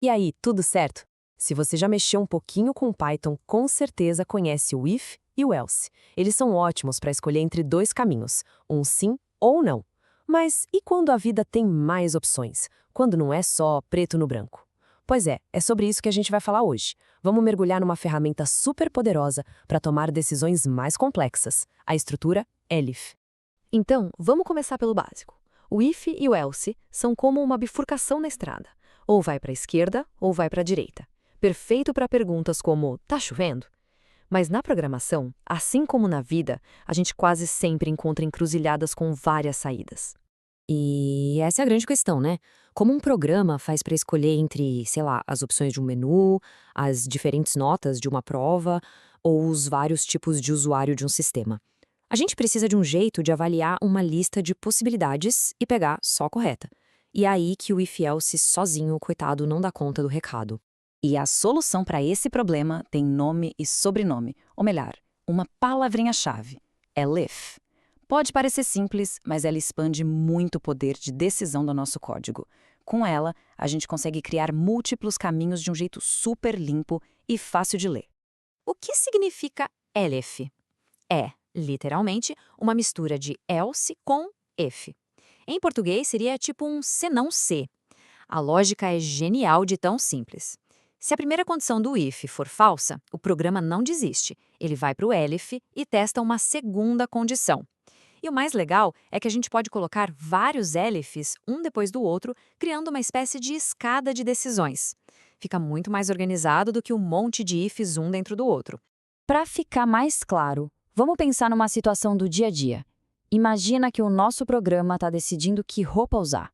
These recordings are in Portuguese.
E aí, tudo certo? Se você já mexeu um pouquinho com o Python, com certeza conhece o if e o else. Eles são ótimos para escolher entre dois caminhos, um sim ou não. Mas e quando a vida tem mais opções? Quando não é só preto no branco? Pois é sobre isso que a gente vai falar hoje. Vamos mergulhar numa ferramenta super poderosa para tomar decisões mais complexas, a estrutura ELIF. Então, vamos começar pelo básico. O if e o else são como uma bifurcação na estrada. Ou vai para a esquerda ou vai para a direita. Perfeito para perguntas como: tá chovendo? Mas na programação, assim como na vida, a gente quase sempre encontra encruzilhadas com várias saídas. E essa é a grande questão, né? Como um programa faz para escolher entre, sei lá, as opções de um menu, as diferentes notas de uma prova ou os vários tipos de usuário de um sistema? A gente precisa de um jeito de avaliar uma lista de possibilidades e pegar só a correta. E é aí que o if-else sozinho, coitado, não dá conta do recado. E a solução para esse problema tem nome e sobrenome, ou melhor, uma palavrinha-chave: ELIF. Pode parecer simples, mas ela expande muito o poder de decisão do nosso código. Com ela, a gente consegue criar múltiplos caminhos de um jeito super limpo e fácil de ler. O que significa elif? É, literalmente, uma mistura de else com if. Em português, seria tipo um senão se. A lógica é genial de tão simples. Se a primeira condição do if for falsa, o programa não desiste. Ele vai para o elif e testa uma segunda condição. E o mais legal é que a gente pode colocar vários elifs, um depois do outro, criando uma espécie de escada de decisões. Fica muito mais organizado do que um monte de ifs um dentro do outro. Para ficar mais claro, vamos pensar numa situação do dia a dia. Imagina que o nosso programa está decidindo que roupa usar.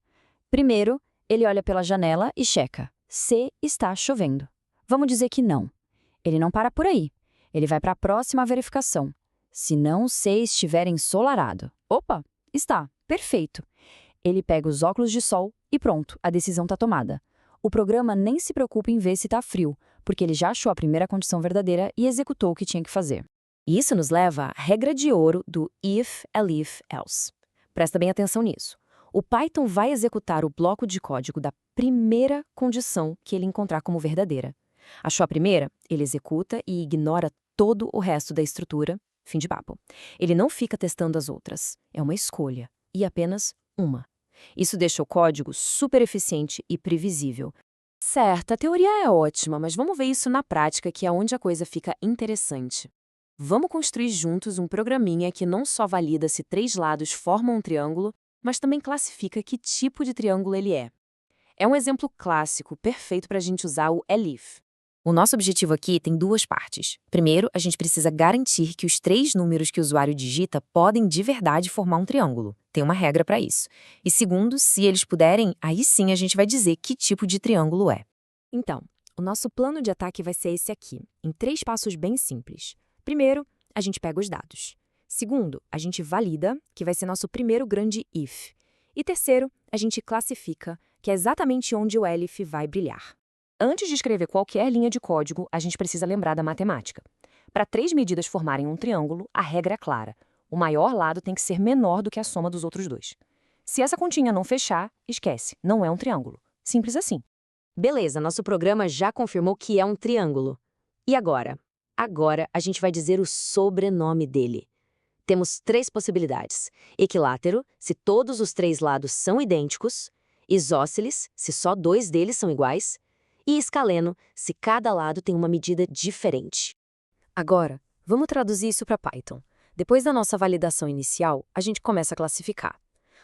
Primeiro, ele olha pela janela e checa se está chovendo. Vamos dizer que não. Ele não para por aí. Ele vai para a próxima verificação. Se não se estiver ensolarado. Opa, está, perfeito. Ele pega os óculos de sol e pronto, a decisão está tomada. O programa nem se preocupa em ver se está frio, porque ele já achou a primeira condição verdadeira e executou o que tinha que fazer. E isso nos leva à regra de ouro do if, elif, else. Presta bem atenção nisso. O Python vai executar o bloco de código da primeira condição que ele encontrar como verdadeira. Achou a primeira? Ele executa e ignora todo o resto da estrutura. Fim de papo. Ele não fica testando as outras. É uma escolha. E apenas uma. Isso deixa o código super eficiente e previsível. Certo, a teoria é ótima, mas vamos ver isso na prática, que é onde a coisa fica interessante. Vamos construir juntos um programinha que não só valida se três lados formam um triângulo, mas também classifica que tipo de triângulo ele é. É um exemplo clássico, perfeito para a gente usar o ELIF. O nosso objetivo aqui tem duas partes. Primeiro, a gente precisa garantir que os três números que o usuário digita podem de verdade formar um triângulo. Tem uma regra para isso. E segundo, se eles puderem, aí sim a gente vai dizer que tipo de triângulo é. Então, o nosso plano de ataque vai ser esse aqui, em 3 passos bem simples. Primeiro, a gente pega os dados. Segundo, a gente valida, que vai ser nosso primeiro grande if. E terceiro, a gente classifica, que é exatamente onde o elif vai brilhar. Antes de escrever qualquer linha de código, a gente precisa lembrar da matemática. Para 3 medidas formarem um triângulo, a regra é clara. O maior lado tem que ser menor do que a soma dos outros dois. Se essa continha não fechar, esquece, não é um triângulo. Simples assim. Beleza, nosso programa já confirmou que é um triângulo. E agora? Agora a gente vai dizer o sobrenome dele. Temos 3 possibilidades. Equilátero, se todos os 3 lados são idênticos. Isósceles, se só 2 deles são iguais. E escaleno, se cada lado tem uma medida diferente. Agora, vamos traduzir isso para Python. Depois da nossa validação inicial, a gente começa a classificar.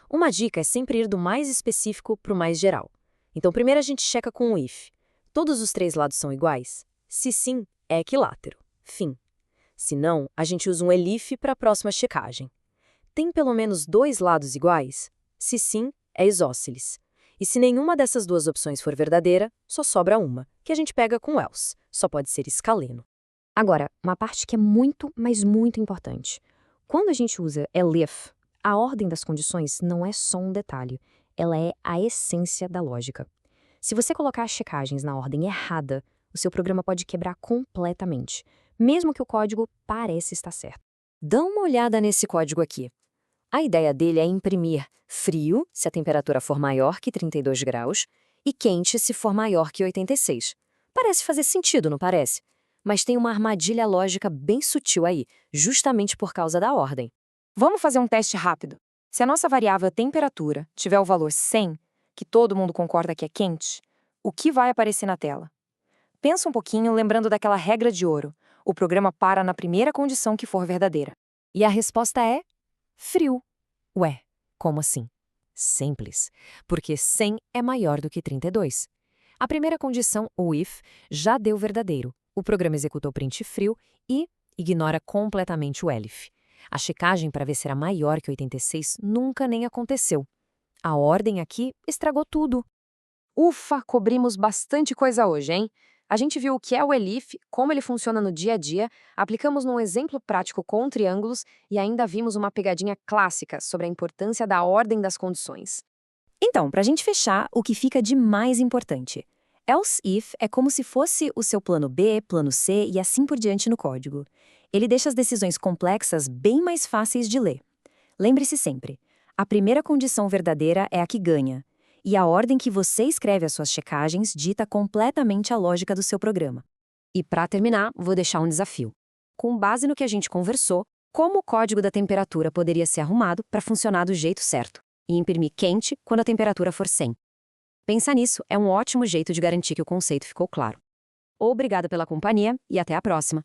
Uma dica é sempre ir do mais específico para o mais geral. Então, primeiro a gente checa com o if. Todos os 3 lados são iguais? Se sim, é equilátero. Fim. Se não, a gente usa um elif para a próxima checagem. Tem pelo menos 2 lados iguais? Se sim, é isósceles. E se nenhuma dessas 2 opções for verdadeira, só sobra uma, que a gente pega com else. Só pode ser escaleno. Agora, uma parte que é muito, mas muito importante. Quando a gente usa elif, a ordem das condições não é só um detalhe. Ela é a essência da lógica. Se você colocar as checagens na ordem errada, o seu programa pode quebrar completamente, mesmo que o código pareça estar certo. Dá uma olhada nesse código aqui. A ideia dele é imprimir frio, se a temperatura for maior que 32 graus, e quente se for maior que 86. Parece fazer sentido, não parece? Mas tem uma armadilha lógica bem sutil aí, justamente por causa da ordem. Vamos fazer um teste rápido. Se a nossa variável temperatura tiver o valor 100, que todo mundo concorda que é quente, o que vai aparecer na tela? Pensa um pouquinho lembrando daquela regra de ouro. O programa para na primeira condição que for verdadeira. E a resposta é frio. Ué, como assim? Simples, porque 100 é maior do que 32. A primeira condição, o if, já deu verdadeiro. O programa executa o print frio e ignora completamente o elif. A checagem para ver se era maior que 86 nunca nem aconteceu. A ordem aqui estragou tudo. Ufa, cobrimos bastante coisa hoje, hein? A gente viu o que é o elif, como ele funciona no dia a dia, aplicamos num exemplo prático com triângulos e ainda vimos uma pegadinha clássica sobre a importância da ordem das condições. Então, para a gente fechar, o que fica de mais importante? Else if é como se fosse o seu plano B, plano C e assim por diante no código. Ele deixa as decisões complexas bem mais fáceis de ler. Lembre-se sempre, a primeira condição verdadeira é a que ganha, e a ordem que você escreve as suas checagens dita completamente a lógica do seu programa. E para terminar, vou deixar um desafio. Com base no que a gente conversou, como o código da temperatura poderia ser arrumado para funcionar do jeito certo e imprimir quente quando a temperatura for 100? Pensar nisso é um ótimo jeito de garantir que o conceito ficou claro. Obrigada pela companhia e até a próxima!